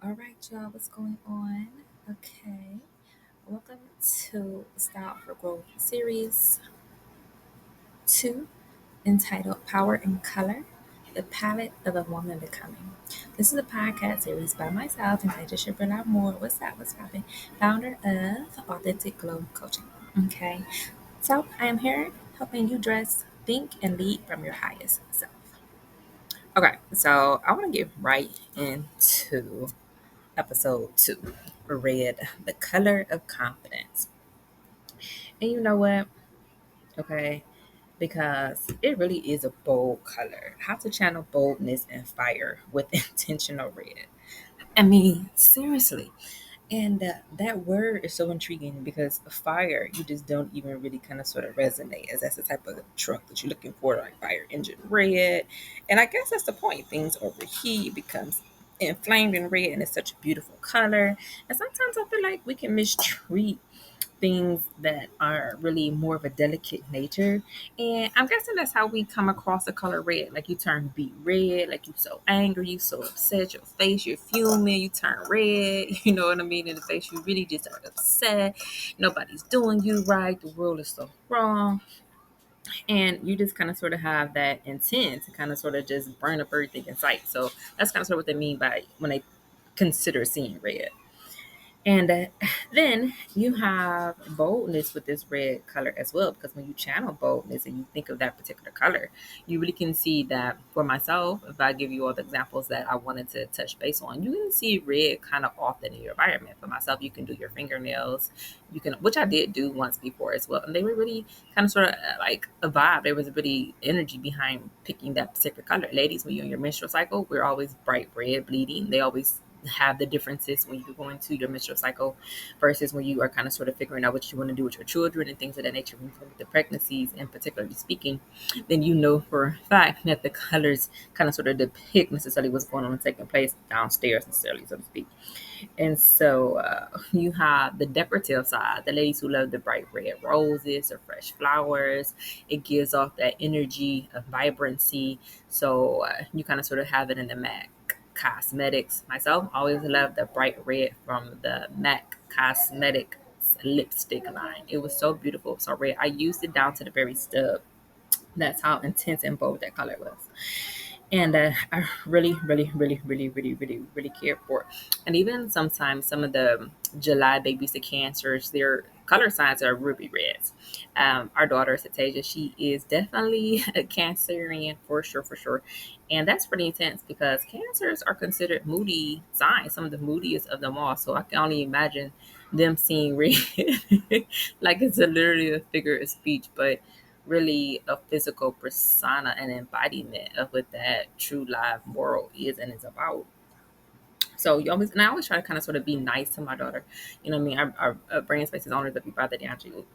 All right, y'all, what's going on? Okay, welcome to Style for Growth Series 2, entitled Power and Color, The Palette of a Woman Becoming. This is a podcast series by myself and Taja Shibrilla Moore. What's that? What's popping? Founder of Authentic Glow Coaching. Okay, so I am here helping you dress, think, and lead from your highest self. Okay, so I want to get right into episode 2, Red, the color of confidence. And you know what? Okay, because it really is a bold color. How to channel boldness and fire with intentional red. I mean, seriously. And that word is so intriguing because fire, you just don't even really kind of sort of resonate, as that's the type of truck that you're looking for, like fire engine red. And I guess that's the point. Things overheat, it becomes inflamed in red, and it's such a beautiful color. And sometimes I feel like we can mistreat things that are really more of a delicate nature. And I'm guessing that's how we come across the color red. Like you turn beet red, like you so angry, you so upset, your face, you're fuming, you turn red, you know what I mean? In the face, you really just are upset. Nobody's doing you right, the world is so wrong. And you just kind of sort of have that intent to kind of sort of just burn up everything in sight. So that's kind of sort of what they mean by when they consider seeing red. And then you have boldness with this red color as well, because when you channel boldness and you think of that particular color, you really can see that for myself, if I give you all the examples that I wanted to touch base on, you can see red kind of often in your environment. For myself, you can do your fingernails, you can, which I did do once before as well. And they were really kind of sort of like a vibe. There was a really energy behind picking that particular color. Ladies, when you're in your menstrual cycle, we're always bright red bleeding. They always have the differences when you go into your menstrual cycle versus when you are kind of sort of figuring out what you want to do with your children and things of that nature. With the pregnancies and particularly speaking, then you know for a fact that the colors kind of sort of depict necessarily what's going on and taking place downstairs necessarily, so to speak. And so you have the decorative side, the ladies who love the bright red roses or fresh flowers. It gives off that energy of vibrancy. So you kind of sort of have it in the MAC Cosmetics. Myself, I always love the bright red from the MAC Cosmetics lipstick line. It was so beautiful, so red. I used it down to the very stub. That's how intense and bold that color was. And I really, really, really, really, really, really, really care for it. And even sometimes some of the July babies, the cancers, their color signs are ruby reds. Our daughter Satasia, she is definitely a Cancerian for sure, for sure. And that's pretty intense because cancers are considered moody signs, some of the moodiest of them all. So I can only imagine them seeing red like it's literally a figure of speech, but really a physical persona and embodiment of what that true live world is and is about. So you always, and I always try to kind of sort of be nice to my daughter. You know what I mean? Our brand space is owners of Be Father D'Angelo.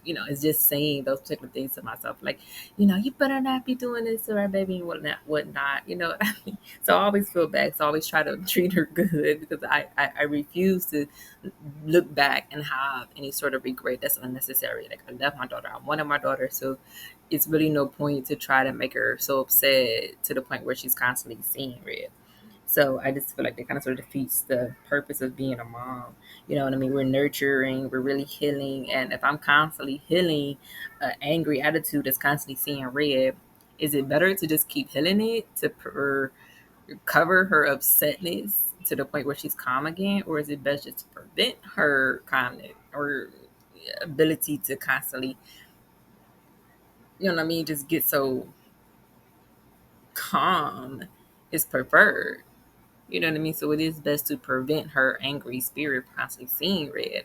It's just saying those particular things to myself. Like, you better not be doing this to our baby and whatnot. You know what I mean? So I always feel bad. So I always try to treat her good because I refuse to look back and have any sort of regret that's unnecessary. Like I love my daughter. I wanted my daughter. So it's really no point to try to make her so upset to the point where she's constantly seeing red. So I just feel like that kind of sort of defeats the purpose of being a mom. You know what I mean? We're nurturing, we're really healing. And if I'm constantly healing an angry attitude that's constantly seeing red, is it better to just keep healing it to cover her upsetness to the point where she's calm again? Or is it best just to prevent her calmness or ability to constantly, you know what I mean, just get so calm is preferred? You know what I mean? So it is best to prevent her angry spirit constantly seeing red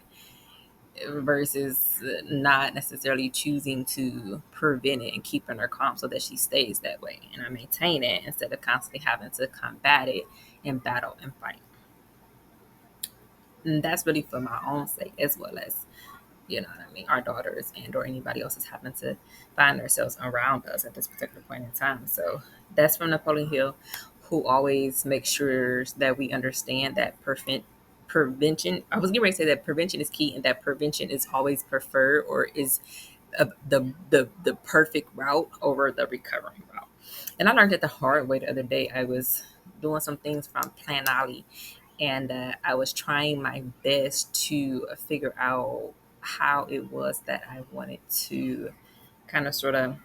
versus not necessarily choosing to prevent it and keeping her calm so that she stays that way and I maintain it instead of constantly having to combat it and battle and fight. And that's really for my own sake as well as, you know what I mean, our daughters and or anybody else is having to find themselves around us at this particular point in time. So that's from Napoleon Hill, who always makes sure that we understand that prevention. I was getting ready to say that prevention is key and that prevention is always preferred or is the perfect route over the recovering route. And I learned it the hard way the other day. I was doing some things from Plan Ollie And I was trying my best to figure out how it was that I wanted to kind of sort of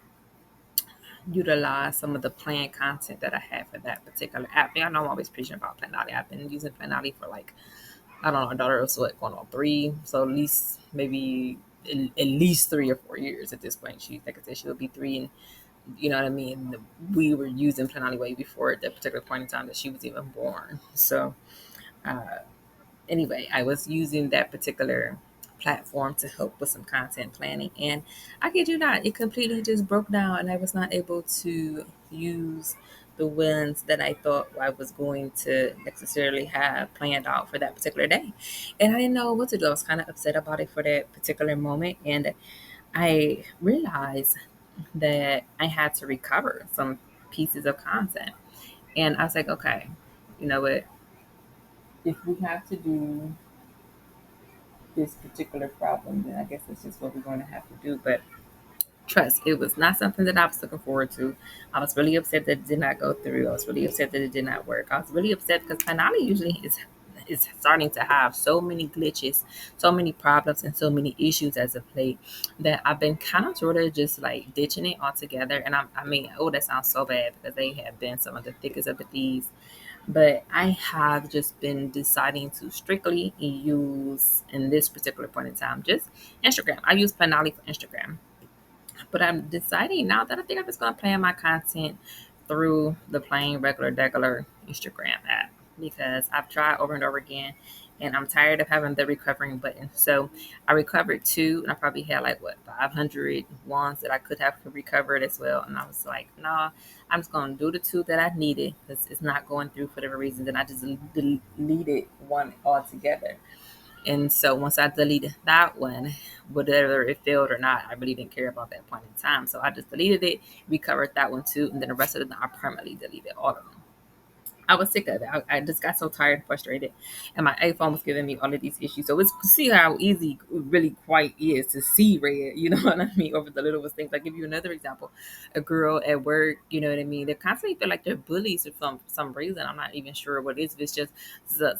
utilize some of the planned content that I had for that particular app. Yeah, I know I'm always preaching about Planali. I've been using Planali for like, I don't know, my daughter was what, going on 3, so at least maybe at least 3 or 4 years at this point. She, like I said, she'll be 3, and you know what I mean. We were using Planali way before at that particular point in time that she was even born. So uh, anyway, I was using that particular platform to help with some content planning. And I kid you not, it completely just broke down and I was not able to use the wins that I thought I was going to necessarily have planned out for that particular day. And I didn't know what to do. I was kind of upset about it for that particular moment. And I realized that I had to recover some pieces of content. And I was like, okay, you know what? If we have to do this particular problem, then I guess that's just what we're going to have to do. But trust, it was not something that I was looking forward to. I was really upset that it did not go through. I was really upset that it did not work. I was really upset because Finale usually is starting to have so many glitches, so many problems, and so many issues as of late that I've been kind of sort of just like ditching it altogether. And I mean, oh, that sounds so bad because they have been some of the thickest of the thieves, but I have just been deciding to strictly use, in this particular point in time, just Instagram. I use Planali for Instagram, but I'm deciding now that I think I'm just going to plan my content through the plain, regular, degular Instagram app because I've tried over and over again and I'm tired of having the recovering button. So I recovered two and I probably had like what 500 ones that I could have recovered as well. And I was like, nah, I'm just going to do the two that I needed because it's not going through for whatever reason. Then I just deleted one altogether. And so once I deleted that one, whether it failed or not, I really didn't care about that point in time. So I just deleted it, recovered that one too, and then the rest of them I permanently deleted all of them. I was sick of it. I just got so tired and frustrated, and my iPhone was giving me all of these issues. So it's see how easy it really quite is to see red. You know what I mean? Over the littlest things. I'll give you another example. A girl at work. You know what I mean? They constantly feel like they're bullies for some reason. I'm not even sure what it is. If it's just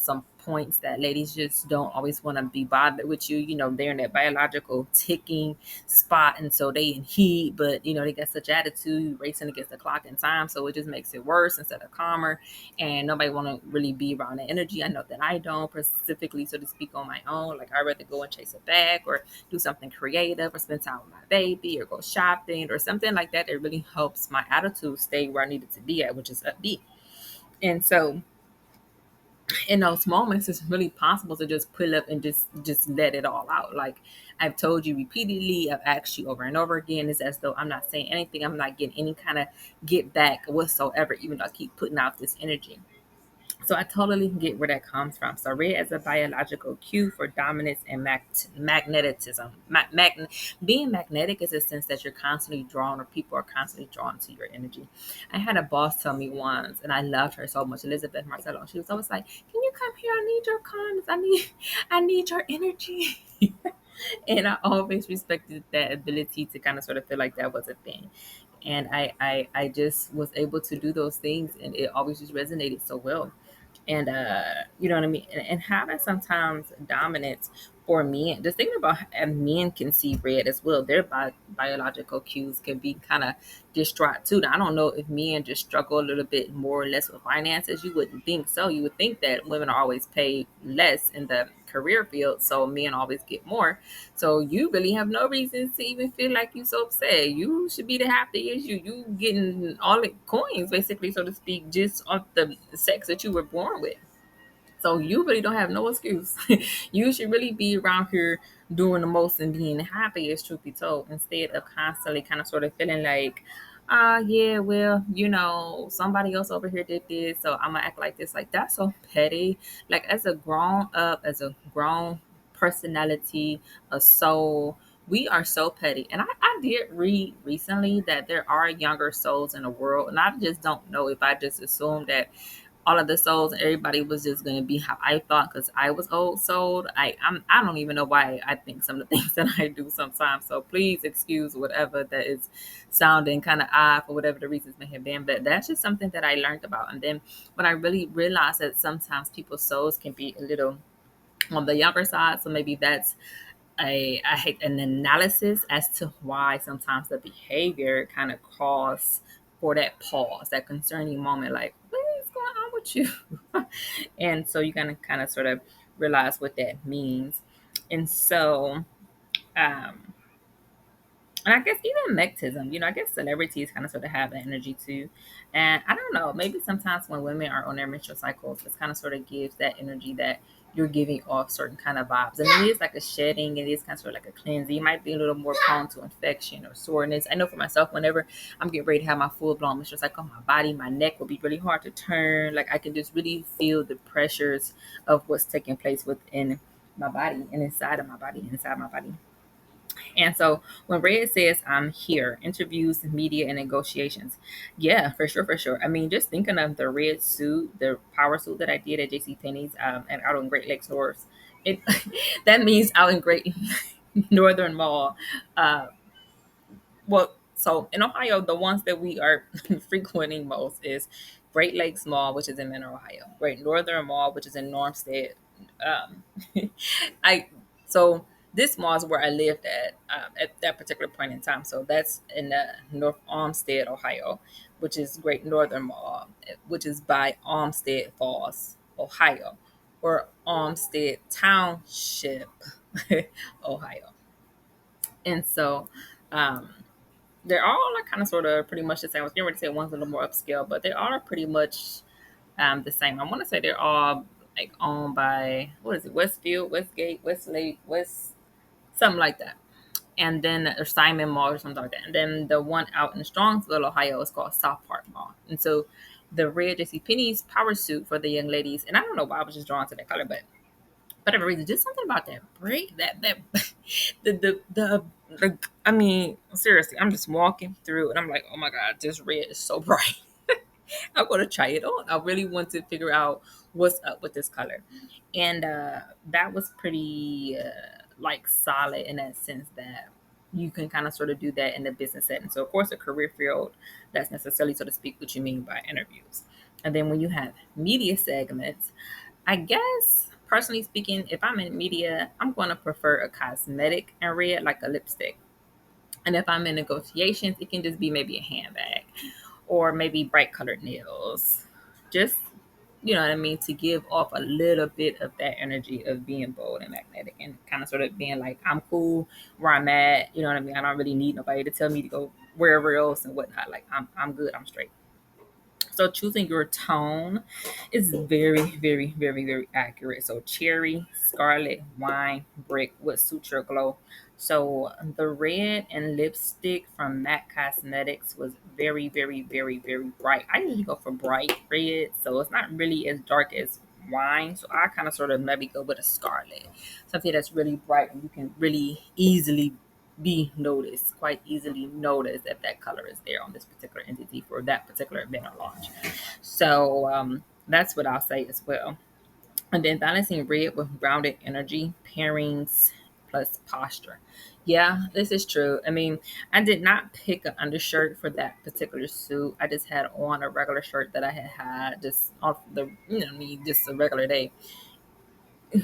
some points that ladies just don't always want to be bothered with you. You know, they're in that biological ticking spot, and so they in heat, but you know they got such attitude, racing against the clock and time. So it just makes it worse instead of calmer, and nobody want to really be around that energy. I know that I don't specifically, so to speak, on my own. Like I'd rather go and chase a bag or do something creative or spend time with my baby or go shopping or something like that. That really helps my attitude stay where I need it to be at, which is upbeat. And so in those moments, it's really possible to just pull up and just let it all out. Like I've told you repeatedly, I've asked you over and over again. It's as though I'm not saying anything. I'm not getting any kind of get back whatsoever, even though I keep putting out this energy. So I totally get where that comes from. So red as a biological cue for dominance and magnetism. Being magnetic is a sense that you're constantly drawn, or people are constantly drawn to your energy. I had a boss tell me once, and I loved her so much, Elizabeth Marcelo. She was always like, "Can you come here? I need your kindness. I need your energy." And I always respected that ability to kind of sort of feel like that was a thing. And I just was able to do those things, and it always just resonated so well. And you know what I mean, and having sometimes dominance for men, just thinking about, and men can see red as well, their biological cues can be kind of distraught too. Now, I don't know if men just struggle a little bit more or less with finances. You wouldn't think so. You would think that women are always paid less in the career field, so men always get more. So you really have no reason to even feel like you so upset. You should be the happy issue. You getting all the coins, basically, so to speak, just off the sex that you were born with. So you really don't have no excuse. You should really be around here doing the most and being the happiest, truth be told, instead of constantly kind of sort of feeling like, yeah, well, you know, somebody else over here did this, so I'm gonna act like this. Like that's so petty. Like as a grown up, as a grown personality, a soul, we are so petty. And I did read recently that there are younger souls in the world, and I just don't know if I just assume that all of the souls, and everybody was just going to be how I thought because I was old souled. I don't even know why I think some of the things that I do sometimes. So please excuse whatever that is sounding kind of odd for whatever the reasons may have been. But that's just something that I learned about. And then when I really realized that sometimes people's souls can be a little on the younger side, so maybe that's I hate an analysis as to why sometimes the behavior kind of calls for that pause, that concerning moment, like what is going on with you? And so you kind of sort of realize what that means. And so um and I guess even mectism, I guess celebrities kind of sort of have that energy too. And I don't know, maybe sometimes when women are on their menstrual cycles, it kind of sort of gives that energy that you're giving off certain kind of vibes. And it is like a shedding, it is kind of sort of like a cleansing. You might be a little more prone to infection or soreness. I know for myself, whenever I'm getting ready to have my full blown menstrual cycle, my body, my neck will be really hard to turn. Like I can just really feel the pressures of what's taking place within my body and inside my body. And so when Red says I'm here, interviews, media, and negotiations, yeah, for sure, for sure. I mean, just thinking of the red suit, the power suit that I did at JC Penney's and out on Great Lakes stores, it that means out in Great Northern Mall. Uh, well, so in Ohio, the ones that we are frequenting most is Great Lakes Mall, which is in Menor, Ohio. Great Northern Mall, which is in Normstead. Um, I so this mall is where I lived at that particular point in time. So that's in North Olmsted, Ohio, which is Great Northern Mall, which is by Olmsted Falls, Ohio, or Olmsted Township, Ohio. And so um, they're all like kind of sort of pretty much the same. I was getting ready to say one's a little more upscale, but they all are pretty much the same. I want to say they're all like owned by what is it, Westfield, Westgate, Westlake, West, something like that. And then or Simon Mall or something like that. And then the one out in Strongsville, Ohio, is called South Park Mall. And so the red JC Penney's power suit for the young ladies, and I don't know why I was just drawn to that color, but whatever reason, just something about that break that the I mean, seriously, I'm just walking through and I'm like, oh my god, this red is so bright. I'm gonna try it on. I really want to figure out what's up with this color. And that was pretty like solid in that sense that you can kind of sort of do that in the business setting. So of course a career field, that's necessarily so to speak what you mean by interviews. And then when you have media segments, I guess personally speaking, if I'm in media, I'm going to prefer a cosmetic and red, like a lipstick. And if I'm in negotiations, it can just be maybe a handbag or maybe bright colored nails. Just, you know what I mean, to give off a little bit of that energy of being bold and magnetic and kind of sort of being like, I'm cool where I'm at. You know what I mean? I don't really need nobody to tell me to go wherever else and whatnot. Like, I'm good. I'm straight. So choosing your tone is very, very, very, very accurate. So cherry, scarlet, wine, brick would suit your glow. So the red and lipstick from MAC Cosmetics was very, very, very, very bright. I usually go for bright red, so it's not really as dark as wine. So I kind of sort of maybe go with a scarlet, something that's really bright and you can really easily be noticed, quite easily noticed that that color is there on this particular entity for that particular event or launch. So that's what I'll say as well. And then balancing red with grounded energy, pairings plus posture. Yeah, this is true. I mean, I did not pick an undershirt for that particular suit. I just had on a regular shirt that I had just off the, me, just a regular day.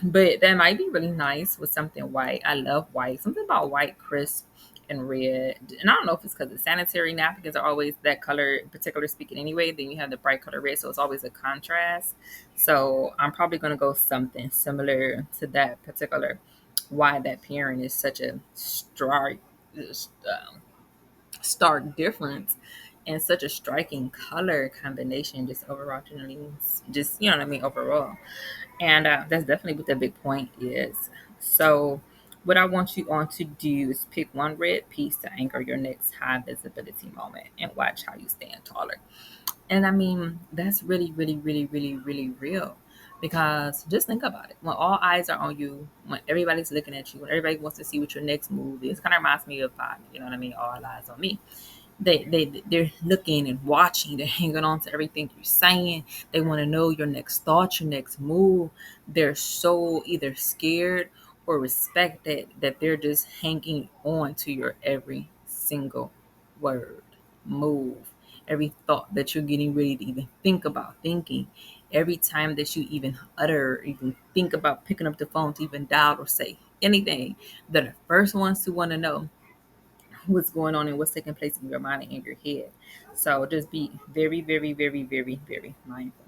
But that might be really nice with something white. I love white. Something about white, crisp, and red. And I don't know if it's because the sanitary napkins are always that color, particular speaking anyway. Then you have the bright color red, so it's always a contrast. So I'm probably going to go something similar to that particular. Why that pairing is such a stark difference and such a striking color combination, just overall, generally, just you know what I mean, overall. And that's definitely what the big point is. So, what I want you on to do is pick one red piece to anchor your next high visibility moment and watch how you stand taller. And I mean, that's really, really, really, really, really real. Because just think about it. When all eyes are on you, when everybody's looking at you, when everybody wants to see what your next move is, kind of reminds me of you know what I mean? All eyes on me. they're looking and watching. They're hanging on to everything you're saying. They want to know your next thought, your next move. They're so either scared or respected that they're just hanging on to your every single word, move, every thought that you're getting ready to even think about thinking, every time that you even utter, even think about picking up the phone to even dial or say anything. They're the first ones to want to know what's going on and what's taking place in your mind and in your head. So just be very, very, very, very, very mindful.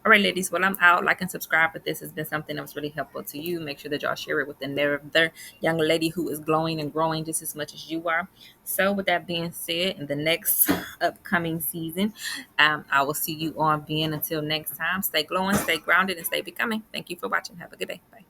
All right, ladies. Well, I'm out. Like and subscribe if this has been something that was really helpful to you. Make sure that y'all share it with another young lady who is glowing and growing just as much as you are. So, with that being said, in the next upcoming season, I will see you on being. Until next time, stay glowing, stay grounded, and stay becoming. Thank you for watching. Have a good day. Bye.